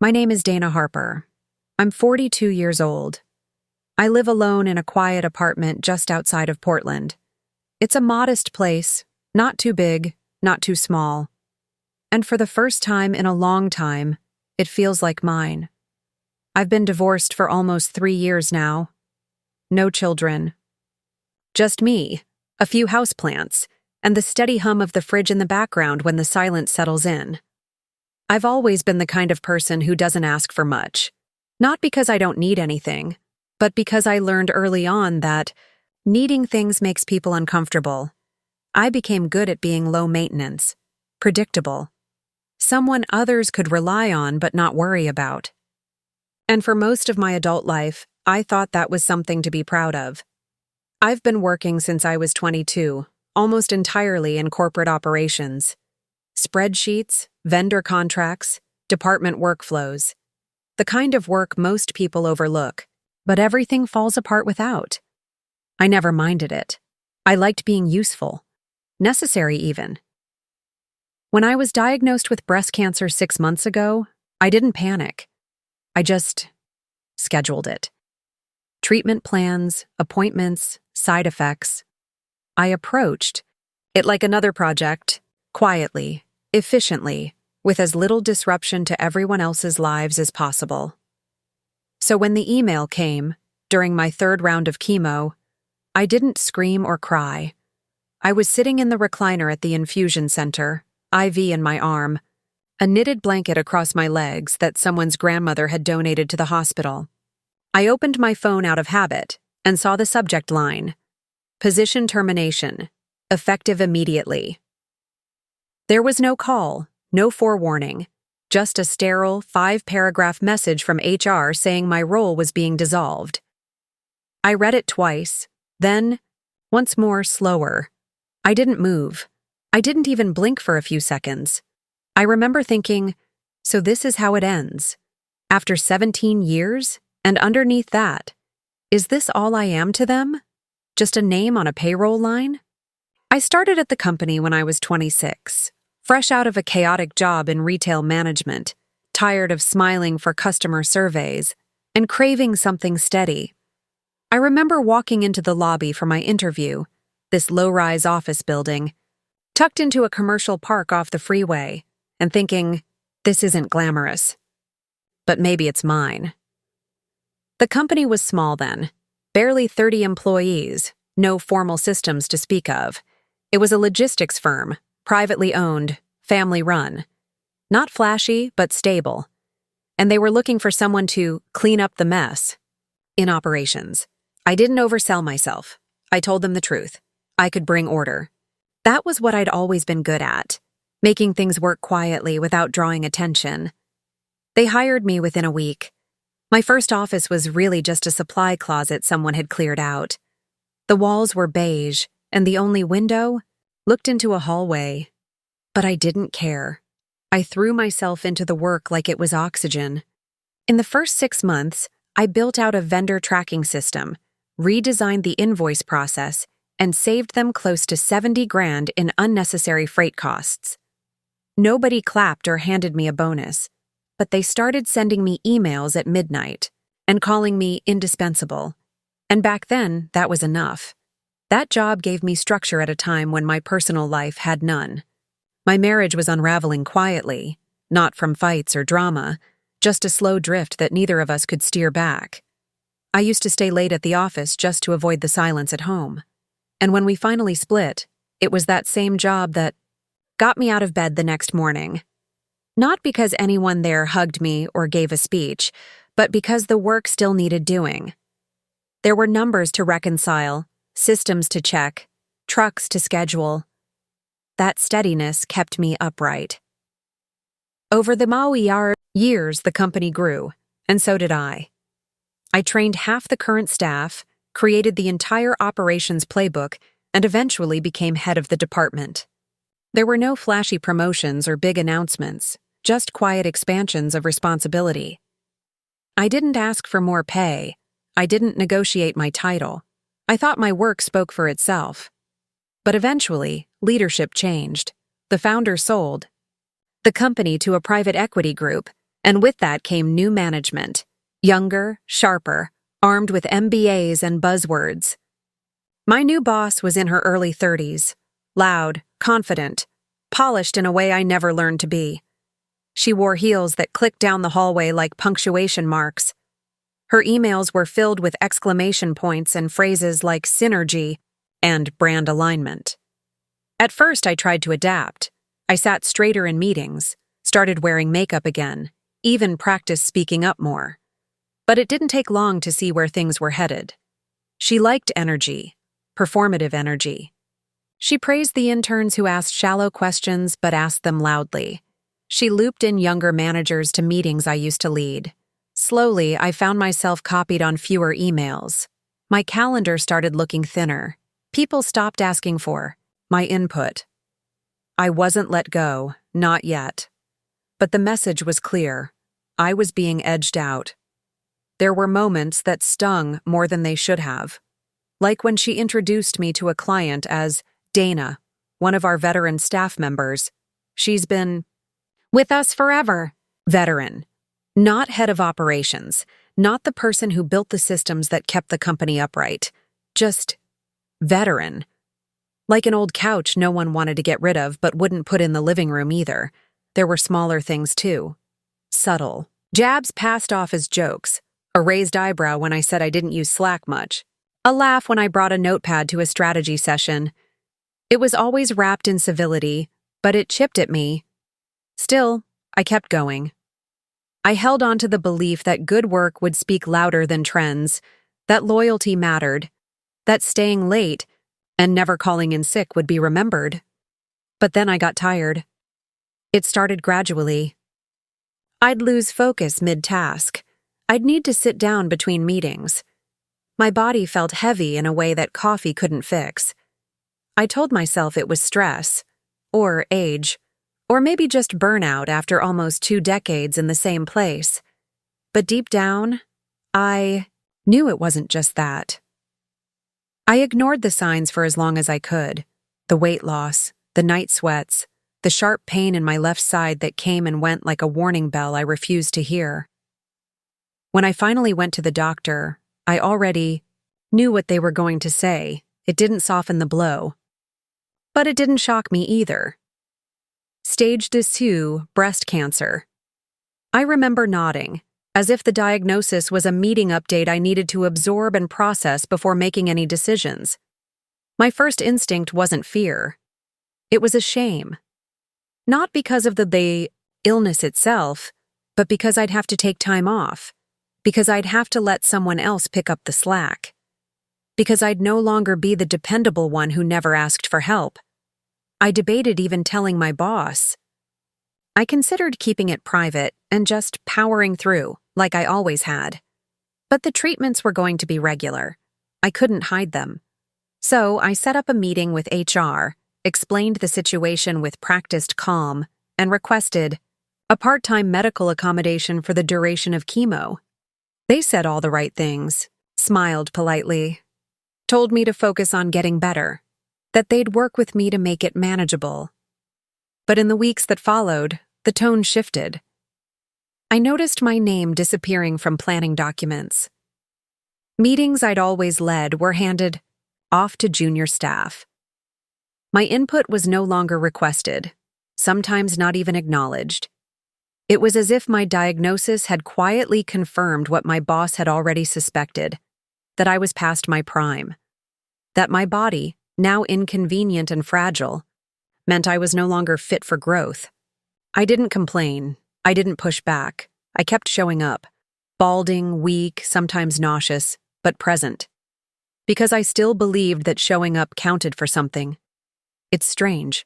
My name is Dana Harper. I'm 42 years old. I live alone in a quiet apartment just outside of Portland. It's a modest place, not too big, not too small. And for the first time in a long time, it feels like mine. I've been divorced for almost 3 years now. No children. Just me, a few houseplants, and the steady hum of the fridge in the background when the silence settles in. I've always been the kind of person who doesn't ask for much. Not because I don't need anything, but because I learned early on that needing things makes people uncomfortable. I became good at being low maintenance, predictable, someone others could rely on but not worry about. And for most of my adult life, I thought that was something to be proud of. I've been working since I was 22, almost entirely in corporate operations. Spreadsheets, vendor contracts, department workflows. The kind of work most people overlook, but everything falls apart without. I never minded it. I liked being useful, necessary even. When I was diagnosed with breast cancer 6 months ago, I didn't panic. I just scheduled it. Treatment plans, appointments, side effects. I approached it like another project, quietly, efficiently, with as little disruption to everyone else's lives as possible. So when the email came, during my 3rd round of chemo, I didn't scream or cry. I was sitting in the recliner at the infusion center, IV in my arm, a knitted blanket across my legs that someone's grandmother had donated to the hospital. I opened my phone out of habit and saw the subject line, "Position termination, effective immediately." There was no call, no forewarning, just a sterile 5-paragraph message from HR saying my role was being dissolved. I read it twice, then, once more, slower. I didn't move. I didn't even blink for a few seconds. I remember thinking, so this is how it ends. After 17 years, and underneath that, is this all I am to them? Just a name on a payroll line? I started at the company when I was 26, fresh out of a chaotic job in retail management, tired of smiling for customer surveys, and craving something steady. I remember walking into the lobby for my interview, this low-rise office building, tucked into a commercial park off the freeway, and thinking, this isn't glamorous. But maybe it's mine. The company was small then, barely 30 employees, no formal systems to speak of. It was a logistics firm, privately owned, family-run. Not flashy, but stable. And they were looking for someone to clean up the mess in operations. I didn't oversell myself. I told them the truth. I could bring order. That was what I'd always been good at, making things work quietly without drawing attention. They hired me within a week. My first office was really just a supply closet someone had cleared out. The walls were beige, and the only window looked into a hallway. But I didn't care. I threw myself into the work like it was oxygen. In the first 6 months, I built out a vendor tracking system, redesigned the invoice process, and saved them close to $70,000 in unnecessary freight costs. Nobody clapped or handed me a bonus, but they started sending me emails at midnight and calling me indispensable. And back then, that was enough. That job gave me structure at a time when my personal life had none. My marriage was unraveling quietly, not from fights or drama, just a slow drift that neither of us could steer back. I used to stay late at the office just to avoid the silence at home. And when we finally split, it was that same job that got me out of bed the next morning. Not because anyone there hugged me or gave a speech, but because the work still needed doing. There were numbers to reconcile, systems to check, trucks to schedule. That steadiness kept me upright. Over the years, the company grew, and so did I. I trained half the current staff, created the entire operations playbook, and eventually became head of the department. There were no flashy promotions or big announcements, just quiet expansions of responsibility. I didn't ask for more pay. I didn't negotiate my title. I thought my work spoke for itself. But eventually, leadership changed. The founder sold the company to a private equity group, And with that came new management. Younger, sharper, armed with MBAs and buzzwords. My new boss was in her early 30s, loud, confident, polished in a way I never learned to be. She wore heels that clicked down the hallway like punctuation marks. Her emails were filled with exclamation points and phrases like synergy and brand alignment. At first, I tried to adapt. I sat straighter in meetings, started wearing makeup again, even practiced speaking up more. But it didn't take long to see where things were headed. She liked energy, performative energy. She praised the interns who asked shallow questions but asked them loudly. She looped in younger managers to meetings I used to lead. Slowly, I found myself copied on fewer emails. My calendar started looking thinner. People stopped asking for my input. I wasn't let go, not yet. But the message was clear. I was being edged out. There were moments that stung more than they should have. Like when she introduced me to a client as Dana, one of our veteran staff members. She's been with us forever. Veteran. Not head of operations. Not the person who built the systems that kept the company upright. Just veteran. Like an old couch no one wanted to get rid of but wouldn't put in the living room either. There were smaller things too. Subtle. Jabs passed off as jokes. A raised eyebrow when I said I didn't use Slack much. A laugh when I brought a notepad to a strategy session. It was always wrapped in civility, but it chipped at me. Still, I kept going. I held on to the belief that good work would speak louder than trends, that loyalty mattered, that staying late and never calling in sick would be remembered. But then I got tired. It started gradually. I'd lose focus mid-task. I'd need to sit down between meetings. My body felt heavy in a way that coffee couldn't fix. I told myself it was stress, or age, or maybe just burnout after almost 2 decades in the same place. But deep down, I knew it wasn't just that. I ignored the signs for as long as I could. The weight loss, the night sweats, the sharp pain in my left side that came and went like a warning bell I refused to hear. When I finally went to the doctor, I already knew what they were going to say. It didn't soften the blow. But it didn't shock me either. Stage 2, breast cancer. I remember nodding, as if the diagnosis was a meeting update I needed to absorb and process before making any decisions. My first instinct wasn't fear. It was a shame. Not because of the illness itself, but because I'd have to take time off. Because I'd have to let someone else pick up the slack. Because I'd no longer be the dependable one who never asked for help. I debated even telling my boss. I considered keeping it private and just powering through, like I always had. But the treatments were going to be regular. I couldn't hide them. So I set up a meeting with HR, explained the situation with practiced calm, and requested a part-time medical accommodation for the duration of chemo. They said all the right things, smiled politely, told me to focus on getting better, that they'd work with me to make it manageable. But in the weeks that followed, the tone shifted. I noticed my name disappearing from planning documents. Meetings I'd always led were handed off to junior staff. My input was no longer requested, sometimes not even acknowledged. It was as if my diagnosis had quietly confirmed what my boss had already suspected, that I was past my prime, that my body, now inconvenient and fragile, meant I was no longer fit for growth. I didn't complain. I didn't push back. I kept showing up, balding, weak, sometimes nauseous, but present. Because I still believed that showing up counted for something. It's strange.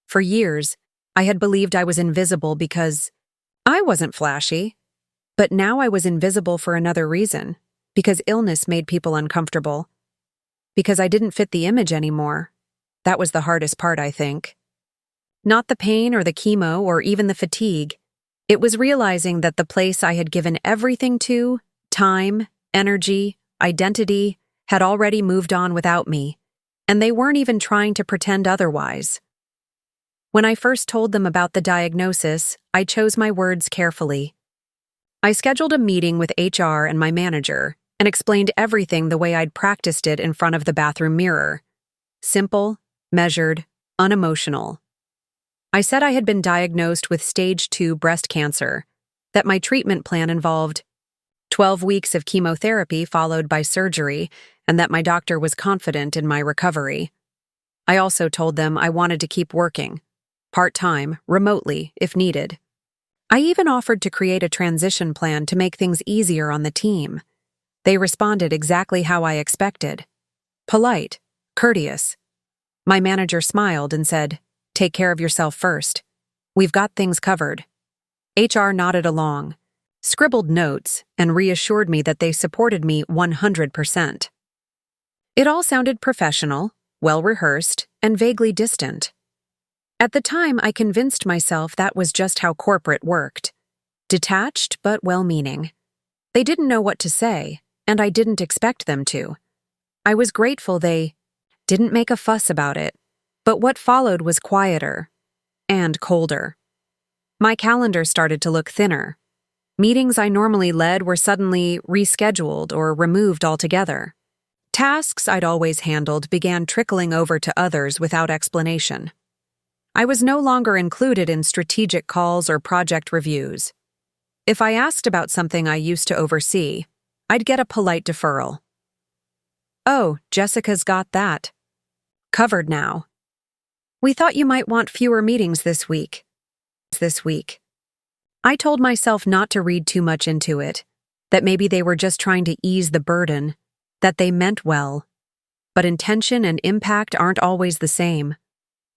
For years, I had believed I was invisible because I wasn't flashy. But now I was invisible for another reason, because illness made people uncomfortable. Because I didn't fit the image anymore. That was the hardest part, I think. Not the pain or the chemo or even the fatigue. It was realizing that the place I had given everything to, time, energy, identity, had already moved on without me, and they weren't even trying to pretend otherwise. When I first told them about the diagnosis, I chose my words carefully. I scheduled a meeting with HR and my manager and explained everything the way I'd practiced it in front of the bathroom mirror. Simple, measured, unemotional. I said I had been diagnosed with stage 2 breast cancer, that my treatment plan involved 12 weeks of chemotherapy followed by surgery, and that my doctor was confident in my recovery. I also told them I wanted to keep working, part-time, remotely, if needed. I even offered to create a transition plan to make things easier on the team. They responded exactly how I expected. Polite, courteous. My manager smiled and said, "Take care of yourself first. We've got things covered." HR nodded along, scribbled notes, and reassured me that they supported me 100%. It all sounded professional, well-rehearsed, and vaguely distant. At the time, I convinced myself that was just how corporate worked. Detached, but well-meaning. They didn't know what to say, and I didn't expect them to. I was grateful they didn't make a fuss about it, but what followed was quieter and colder. My calendar started to look thinner. Meetings I normally led were suddenly rescheduled or removed altogether. Tasks I'd always handled began trickling over to others without explanation. I was no longer included in strategic calls or project reviews. If I asked about something I used to oversee, I'd get a polite deferral. "Oh, Jessica's got that. Covered now. We thought you might want fewer meetings this week." I told myself not to read too much into it, that maybe they were just trying to ease the burden, that they meant well. But intention and impact aren't always the same.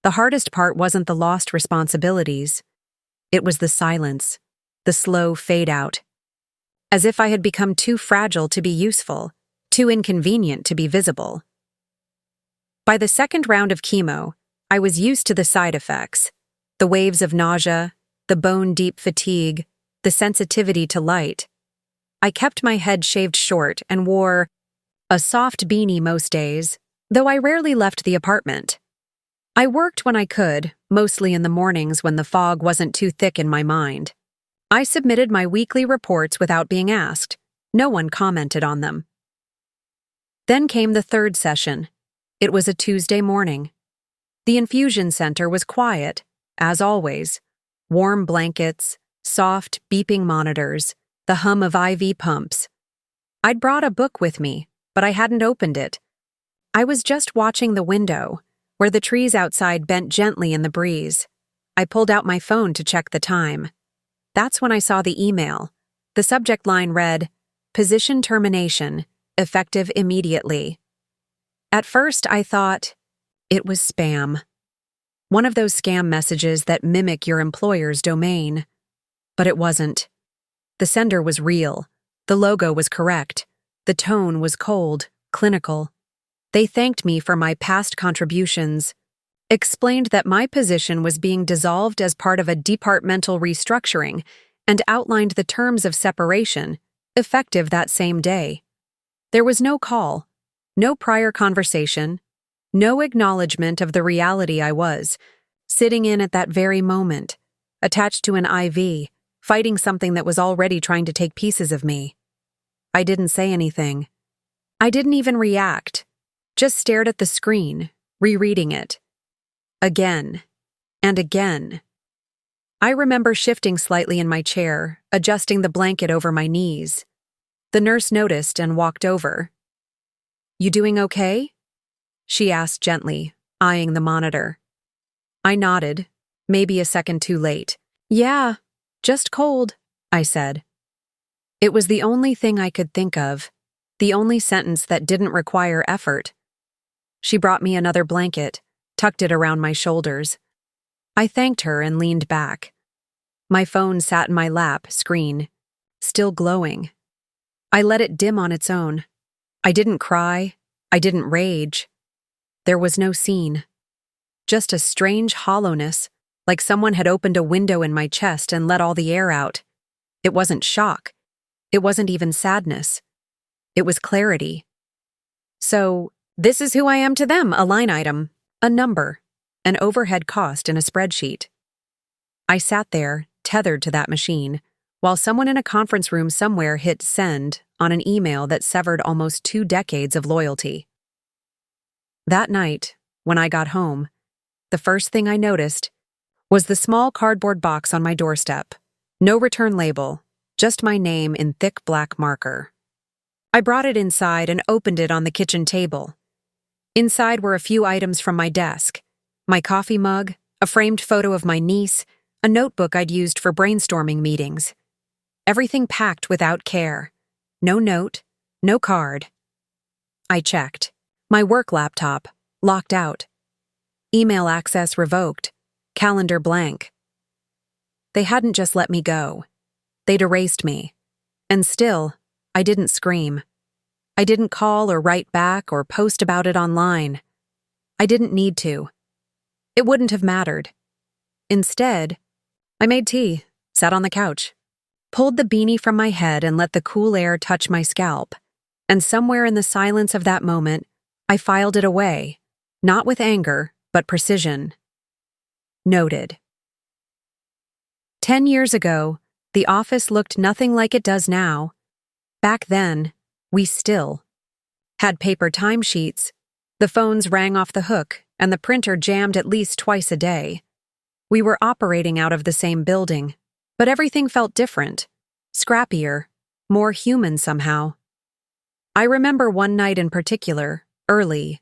The hardest part wasn't the lost responsibilities. It was the silence, the slow fade-out. As if I had become too fragile to be useful, too inconvenient to be visible. By the second round of chemo, I was used to the side effects, the waves of nausea, the bone-deep fatigue, the sensitivity to light. I kept my head shaved short and wore a soft beanie most days, though I rarely left the apartment. I worked when I could, mostly in the mornings when the fog wasn't too thick in my mind. I submitted my weekly reports without being asked. No one commented on them. Then came the third session. It was a Tuesday morning. The infusion center was quiet, as always. Warm blankets, soft, beeping monitors, the hum of IV pumps. I'd brought a book with me, but I hadn't opened it. I was just watching the window, where the trees outside bent gently in the breeze. I pulled out my phone to check the time. That's when I saw the email. The subject line read, "Position termination, effective immediately." At first, I thought it was spam. One of those scam messages that mimic your employer's domain. But it wasn't. The sender was real. The logo was correct. The tone was cold, clinical. They thanked me for my past contributions, explained that my position was being dissolved as part of a departmental restructuring, and outlined the terms of separation, effective that same day. There was no call, no prior conversation, no acknowledgement of the reality I was, sitting in at that very moment, attached to an IV, fighting something that was already trying to take pieces of me. I didn't say anything. I didn't even react, just stared at the screen, rereading it. Again, and again. I remember shifting slightly in my chair, adjusting the blanket over my knees. The nurse noticed and walked over. "You doing okay?" she asked gently, eyeing the monitor. I nodded, maybe a second too late. "Yeah, just cold," I said. It was the only thing I could think of, the only sentence that didn't require effort. She brought me another blanket, tucked it around my shoulders. I thanked her and leaned back. My phone sat in my lap, screen, still glowing. I let it dim on its own. I didn't cry. I didn't rage. There was no scene. Just a strange hollowness, like someone had opened a window in my chest and let all the air out. It wasn't shock. It wasn't even sadness. It was clarity. So, this is who I am to them, a line item, a number, an overhead cost in a spreadsheet. I sat there, tethered to that machine, while someone in a conference room somewhere hit send on an email that severed almost 2 decades of loyalty. That night, when I got home, the first thing I noticed was the small cardboard box on my doorstep. No return label, just my name in thick black marker. I brought it inside and opened it on the kitchen table. Inside were a few items from my desk: my coffee mug, a framed photo of my niece, a notebook I'd used for brainstorming meetings. Everything packed without care. No note, no card. I checked. My work laptop, locked out. Email access revoked. Calendar blank. They hadn't just let me go. They'd erased me. And still, I didn't scream. I didn't call or write back or post about it online. I didn't need to. It wouldn't have mattered. Instead, I made tea, sat on the couch, pulled the beanie from my head and let the cool air touch my scalp, and somewhere in the silence of that moment, I filed it away, not with anger, but precision. Noted. 10 years ago, the office looked nothing like it does now. Back then, we still had paper timesheets. The phones rang off the hook, and the printer jammed at least twice a day. We were operating out of the same building, but everything felt different, scrappier, more human somehow. I remember one night in particular, early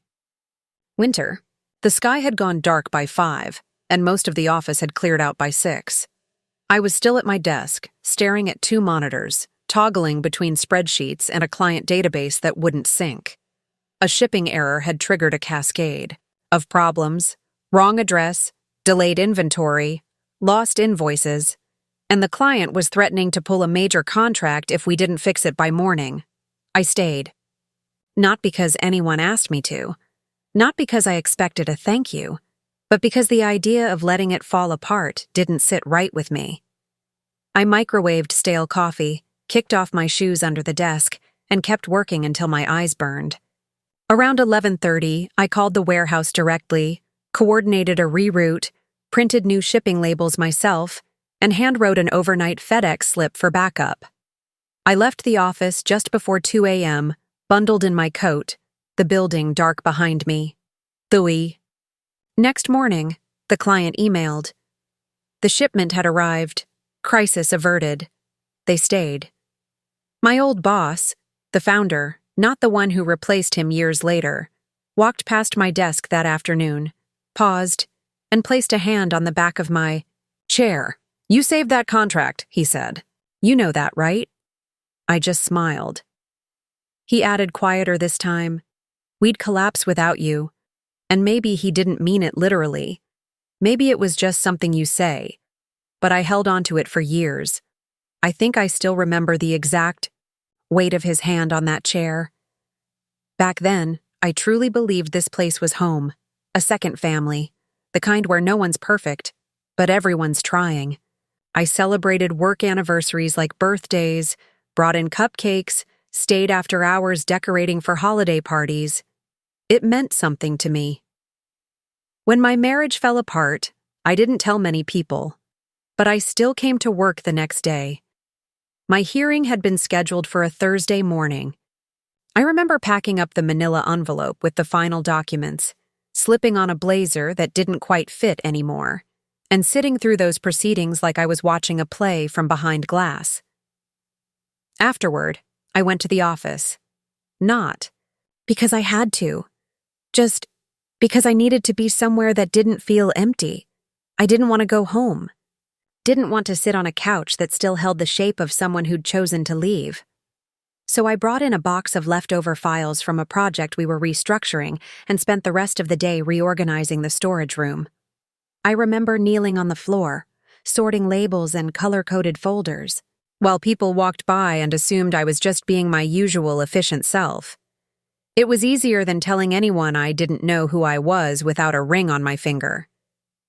winter. The sky had gone dark by 5, and most of the office had cleared out by 6. I was still at my desk, staring at 2 monitors, toggling between spreadsheets and a client database that wouldn't sync. A shipping error had triggered a cascade of problems: wrong address, delayed inventory, lost invoices, and the client was threatening to pull a major contract if we didn't fix it by morning. I stayed. Not because anyone asked me to, not because I expected a thank you, but because the idea of letting it fall apart didn't sit right with me. I microwaved stale coffee, kicked off my shoes under the desk, and kept working until my eyes burned. Around 11:30, I called the warehouse directly, coordinated a reroute, printed new shipping labels myself, and handwrote an overnight FedEx slip for backup. I left the office just before 2 a.m., bundled in my coat, the building dark behind me. Thui. Next morning, the client emailed. The shipment had arrived. Crisis averted. They stayed. My old boss, the founder, not the one who replaced him years later, walked past my desk that afternoon, paused, and placed a hand on the back of my chair. "You saved that contract," he said. "You know that, right?" I just smiled. He added quieter this time, "We'd collapse without you." And maybe he didn't mean it literally. Maybe it was just something you say. But I held on to it for years. I think I still remember the exact weight of his hand on that chair. Back then, I truly believed this place was home, a second family, the kind where no one's perfect, but everyone's trying. I celebrated work anniversaries like birthdays, brought in cupcakes, stayed after hours decorating for holiday parties. It meant something to me. When my marriage fell apart, I didn't tell many people, but I still came to work the next day. My hearing had been scheduled for a Thursday morning. I remember packing up the manila envelope with the final documents, slipping on a blazer that didn't quite fit anymore, and sitting through those proceedings like I was watching a play from behind glass. Afterward, I went to the office. Not because I had to, just because I needed to be somewhere that didn't feel empty. I didn't want to go home. Didn't want to sit on a couch that still held the shape of someone who'd chosen to leave. So I brought in a box of leftover files from a project we were restructuring and spent the rest of the day reorganizing the storage room. I remember kneeling on the floor, sorting labels and color-coded folders, while people walked by and assumed I was just being my usual efficient self. It was easier than telling anyone I didn't know who I was without a ring on my finger.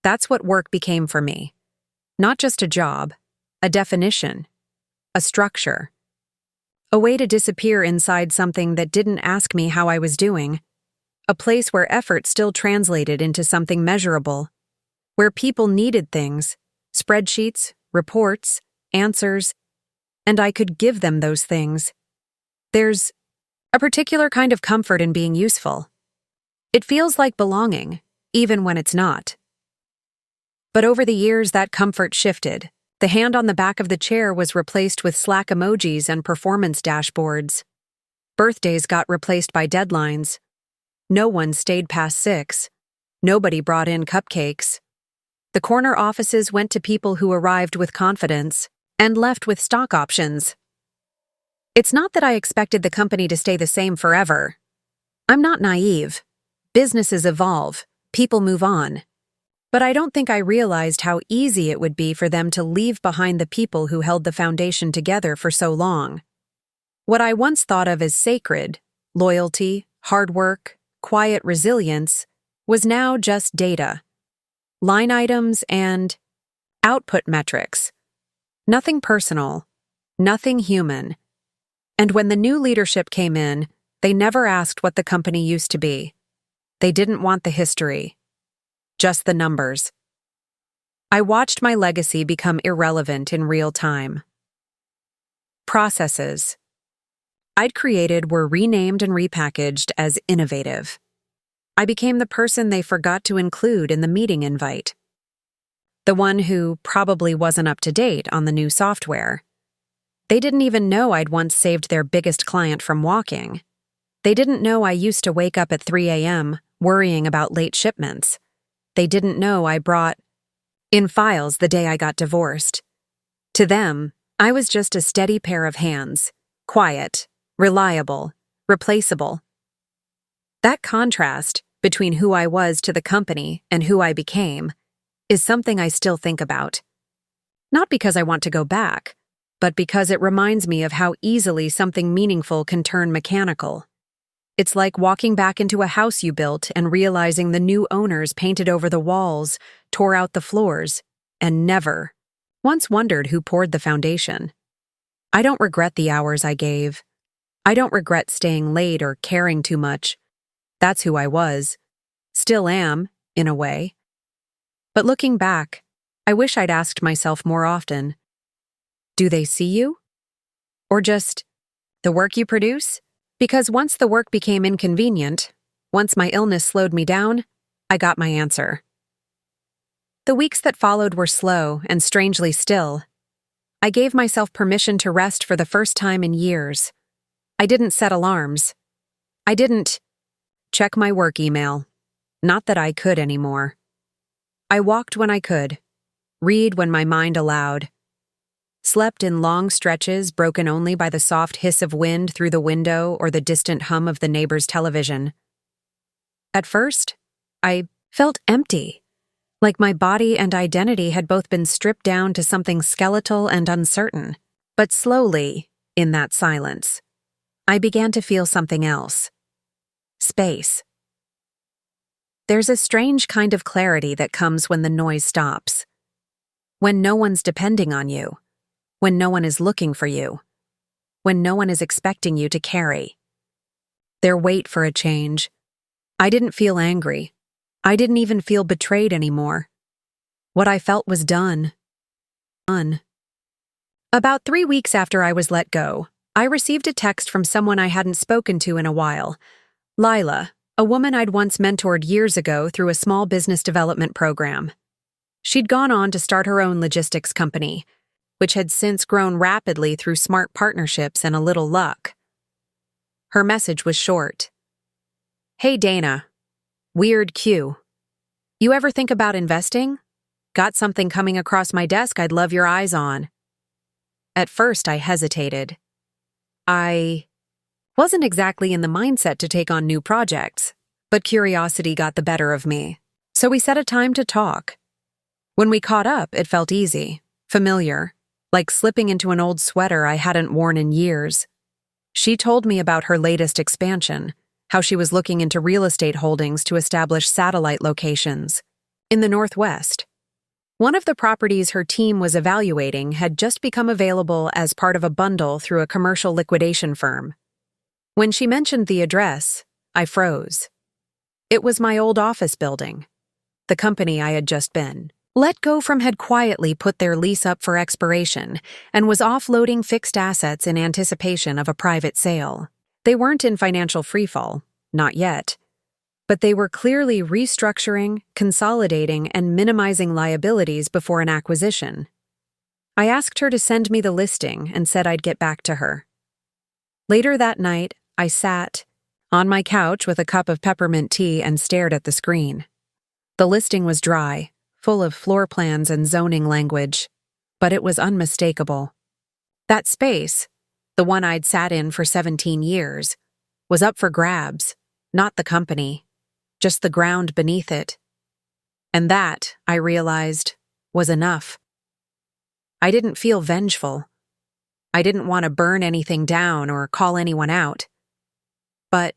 That's what work became for me. Not just a job, a definition, a structure. A way to disappear inside something that didn't ask me how I was doing. A place where effort still translated into something measurable. Where people needed things, spreadsheets, reports, answers, and I could give them those things. There's a particular kind of comfort in being useful. It feels like belonging, even when it's not. But over the years, that comfort shifted. The hand on the back of the chair was replaced with Slack emojis and performance dashboards. Birthdays got replaced by deadlines. No one stayed past 6. Nobody brought in cupcakes. The corner offices went to people who arrived with confidence and left with stock options. It's not that I expected the company to stay the same forever. I'm not naive. Businesses evolve, people move on. But I don't think I realized how easy it would be for them to leave behind the people who held the foundation together for so long. What I once thought of as sacred, loyalty, hard work, quiet resilience, was now just data. Line items and output metrics. Nothing personal, nothing human. And when the new leadership came in, they never asked what the company used to be. They didn't want the history, just the numbers. I watched my legacy become irrelevant in real time. Processes I'd created were renamed and repackaged as innovative. I became the person they forgot to include in the meeting invite. The one who probably wasn't up to date on the new software. They didn't even know I'd once saved their biggest client from walking. They didn't know I used to wake up at 3 a.m. worrying about late shipments. They didn't know I brought in files the day I got divorced. To them, I was just a steady pair of hands, quiet, reliable, replaceable. That contrast between who I was to the company and who I became is something I still think about. Not because I want to go back, but because it reminds me of how easily something meaningful can turn mechanical. It's like walking back into a house you built and realizing the new owners painted over the walls, tore out the floors, and never once wondered who poured the foundation. I don't regret the hours I gave. I don't regret staying late or caring too much. That's who I was. Still am, in a way. But looking back, I wish I'd asked myself more often, do they see you? Or just the work you produce? Because once the work became inconvenient, once my illness slowed me down, I got my answer. The weeks that followed were slow and strangely still. I gave myself permission to rest for the first time in years. I didn't set alarms. I didn't check my work email. Not that I could anymore. I walked when I could, read when my mind allowed, slept in long stretches broken only by the soft hiss of wind through the window or the distant hum of the neighbor's television. At first, I felt empty, like my body and identity had both been stripped down to something skeletal and uncertain. But slowly, in that silence, I began to feel something else. Space. There's a strange kind of clarity that comes when the noise stops. When no one's depending on you. When no one is looking for you. When no one is expecting you to carry. Their wait for a change. I didn't feel angry. I didn't even feel betrayed anymore. What I felt was done. About 3 weeks after I was let go, I received a text from someone I hadn't spoken to in a while. Lila, a woman I'd once mentored years ago through a small business development program. She'd gone on to start her own logistics company, which had since grown rapidly through smart partnerships and a little luck. Her message was short. Hey Dana. Weird Q. You ever think about investing? Got something coming across my desk I'd love your eyes on. At first I hesitated. I wasn't exactly in the mindset to take on new projects, but curiosity got the better of me. So we set a time to talk. When we caught up, it felt easy, familiar, like slipping into an old sweater I hadn't worn in years. She told me about her latest expansion, how she was looking into real estate holdings to establish satellite locations in the Northwest. One of the properties her team was evaluating had just become available as part of a bundle through a commercial liquidation firm. When she mentioned the address, I froze. It was my old office building, the company I had just been. Let Go From had quietly put their lease up for expiration and was offloading fixed assets in anticipation of a private sale. They weren't in financial freefall, not yet, but they were clearly restructuring, consolidating, and minimizing liabilities before an acquisition. I asked her to send me the listing and said I'd get back to her. Later that night, I sat on my couch with a cup of peppermint tea and stared at the screen. The listing was dry, full of floor plans and zoning language, but it was unmistakable. That space, the one I'd sat in for 17 years, was up for grabs, not the company, just the ground beneath it. And that, I realized, was enough. I didn't feel vengeful. I didn't want to burn anything down or call anyone out. But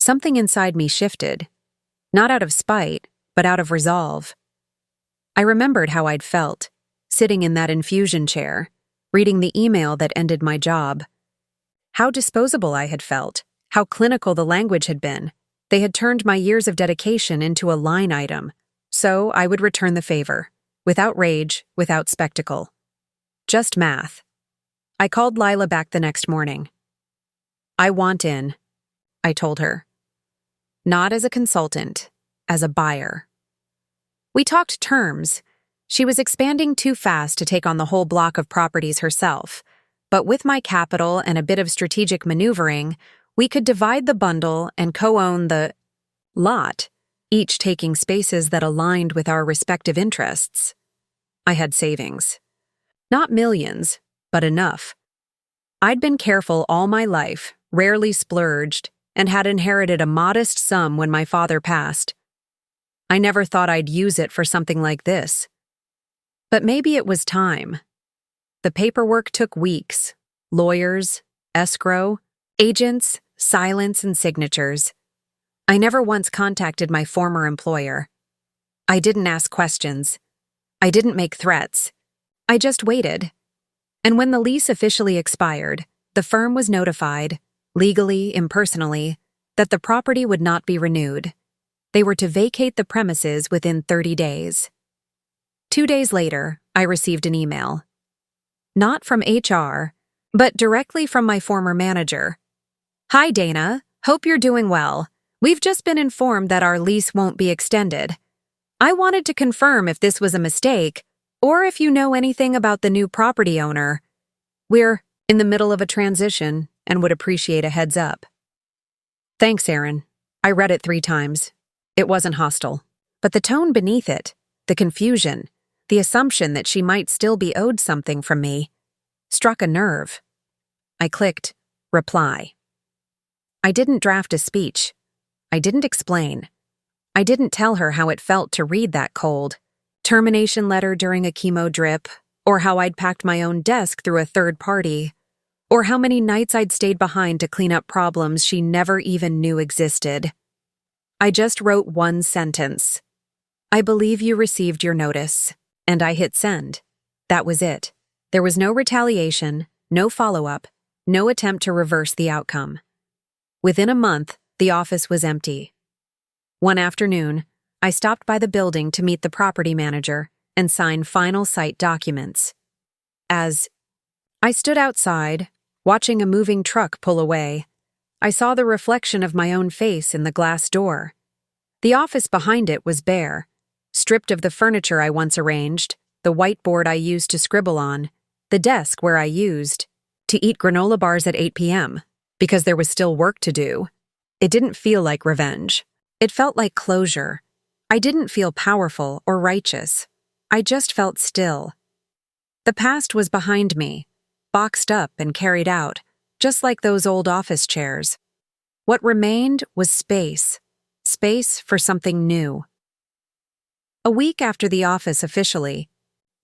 something inside me shifted, not out of spite, but out of resolve. I remembered how I'd felt, sitting in that infusion chair, reading the email that ended my job. How disposable I had felt, how clinical the language had been. They had turned my years of dedication into a line item, so I would return the favor, without rage, without spectacle. Just math. I called Lila back the next morning. I want in, I told her. Not as a consultant, as a buyer. We talked terms. She was expanding too fast to take on the whole block of properties herself, but with my capital and a bit of strategic maneuvering, we could divide the bundle and co-own the lot, each taking spaces that aligned with our respective interests. I had savings. Not millions, but enough. I'd been careful all my life, rarely splurged, and had inherited a modest sum when my father passed. I never thought I'd use it for something like this. But maybe it was time. The paperwork took weeks. Lawyers, escrow, agents, silence, and signatures. I never once contacted my former employer. I didn't ask questions. I didn't make threats. I just waited. And when the lease officially expired, the firm was notified, legally, impersonally, that the property would not be renewed. They were to vacate the premises within 30 days. 2 days later, I received an email. Not from HR, but directly from my former manager. Hi, Dana. Hope you're doing well. We've just been informed that our lease won't be extended. I wanted to confirm if this was a mistake, or if you know anything about the new property owner. We're in the middle of a transition and would appreciate a heads up. Thanks, Aaron. I read it 3 times. It wasn't hostile, but the tone beneath it, the confusion, the assumption that she might still be owed something from me, struck a nerve. I clicked reply. I didn't draft a speech. I didn't explain. I didn't tell her how it felt to read that cold termination letter during a chemo drip, or how I'd packed my own desk through a third party, or how many nights I'd stayed behind to clean up problems she never even knew existed. I just wrote one sentence. I believe you received your notice, and I hit send. That was it. There was no retaliation, no follow-up, no attempt to reverse the outcome. Within a month, the office was empty. One afternoon, I stopped by the building to meet the property manager and sign final site documents. As I stood outside, watching a moving truck pull away, I saw the reflection of my own face in the glass door. The office behind it was bare, stripped of the furniture I once arranged, the whiteboard I used to scribble on, the desk where I used to eat granola bars at 8 p.m., because there was still work to do. It didn't feel like revenge. It felt like closure. I didn't feel powerful or righteous. I just felt still. The past was behind me, boxed up and carried out, just like those old office chairs. What remained was space for something new. A week after the office officially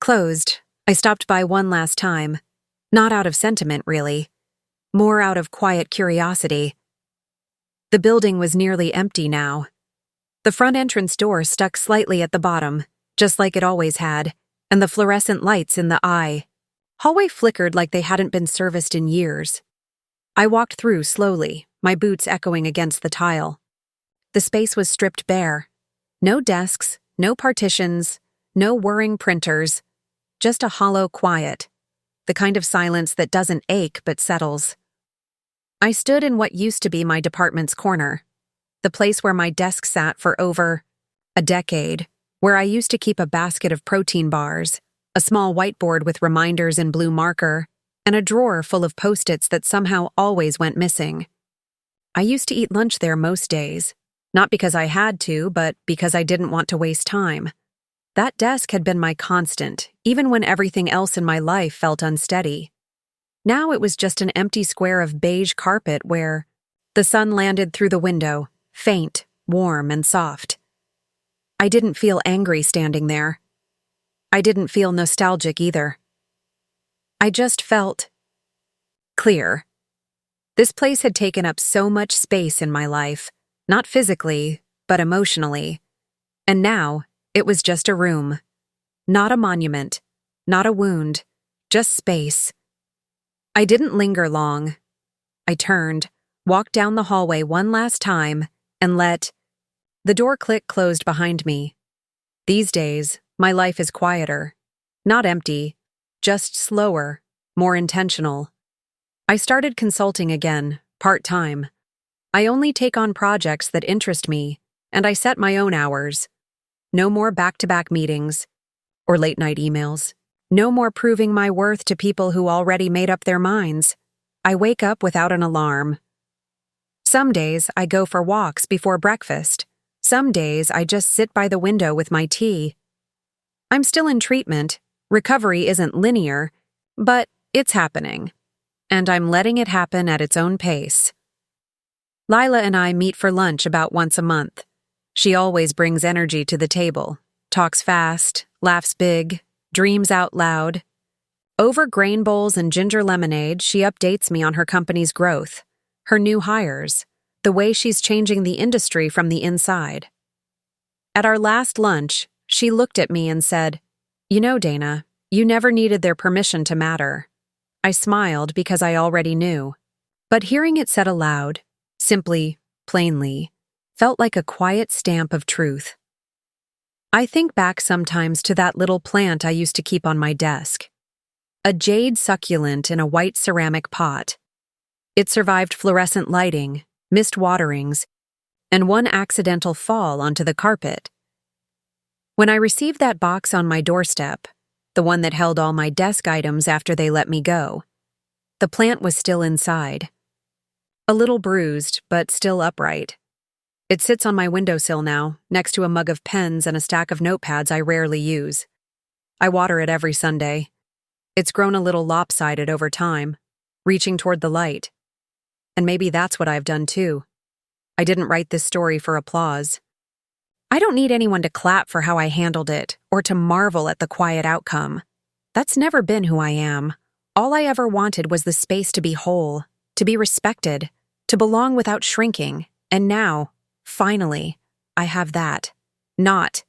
closed, I stopped by one last time, not out of sentiment really, more out of quiet curiosity. The building was nearly empty now. The front entrance door stuck slightly at the bottom, just like it always had, and the fluorescent lights in the hallway flickered like they hadn't been serviced in years. I walked through slowly, my boots echoing against the tile. The space was stripped bare. No desks, no partitions, no whirring printers, just a hollow quiet, the kind of silence that doesn't ache but settles. I stood in what used to be my department's corner, the place where my desk sat for over a decade, where I used to keep a basket of protein bars, a small whiteboard with reminders in blue marker, and a drawer full of Post-its that somehow always went missing. I used to eat lunch there most days, not because I had to, but because I didn't want to waste time. That desk had been my constant, even when everything else in my life felt unsteady. Now it was just an empty square of beige carpet where the sun landed through the window, faint, warm, and soft. I didn't feel angry standing there. I didn't feel nostalgic either. I just felt clear. This place had taken up so much space in my life, not physically, but emotionally. And now, it was just a room. Not a monument, not a wound, just space. I didn't linger long. I turned, walked down the hallway one last time, and let the door click closed behind me. These days, my life is quieter. Not empty, just slower, more intentional. I started consulting again, part-time. I only take on projects that interest me, and I set my own hours. No more back-to-back meetings or late-night emails. No more proving my worth to people who already made up their minds. I wake up without an alarm. Some days I go for walks before breakfast. Some days I just sit by the window with my tea. I'm still in treatment. Recovery isn't linear, but it's happening. And I'm letting it happen at its own pace. Lila and I meet for lunch about once a month. She always brings energy to the table, talks fast, laughs big, dreams out loud. Over grain bowls and ginger lemonade, she updates me on her company's growth, her new hires, the way she's changing the industry from the inside. At our last lunch, she looked at me and said, "You know, Dana, you never needed their permission to matter." I smiled because I already knew. But hearing it said aloud, simply, plainly, felt like a quiet stamp of truth. I think back sometimes to that little plant I used to keep on my desk. A jade succulent in a white ceramic pot. It survived fluorescent lighting, missed waterings, and one accidental fall onto the carpet. When I received that box on my doorstep, the one that held all my desk items after they let me go, the plant was still inside. A little bruised, but still upright. It sits on my windowsill now, next to a mug of pens and a stack of notepads I rarely use. I water it every Sunday. It's grown a little lopsided over time, reaching toward the light. And maybe that's what I've done too. I didn't write this story for applause. I don't need anyone to clap for how I handled it or to marvel at the quiet outcome. That's never been who I am. All I ever wanted was the space to be whole, to be respected, to belong without shrinking. And now, finally, I have that. Not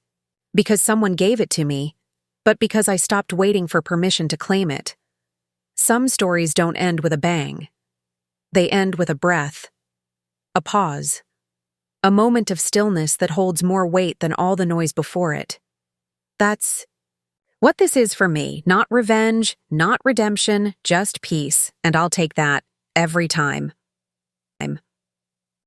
because someone gave it to me, but because I stopped waiting for permission to claim it. Some stories don't end with a bang. They end with a breath, a pause, a moment of stillness that holds more weight than all the noise before it. That's what this is for me. Not revenge, not redemption, just peace, and I'll take that every time.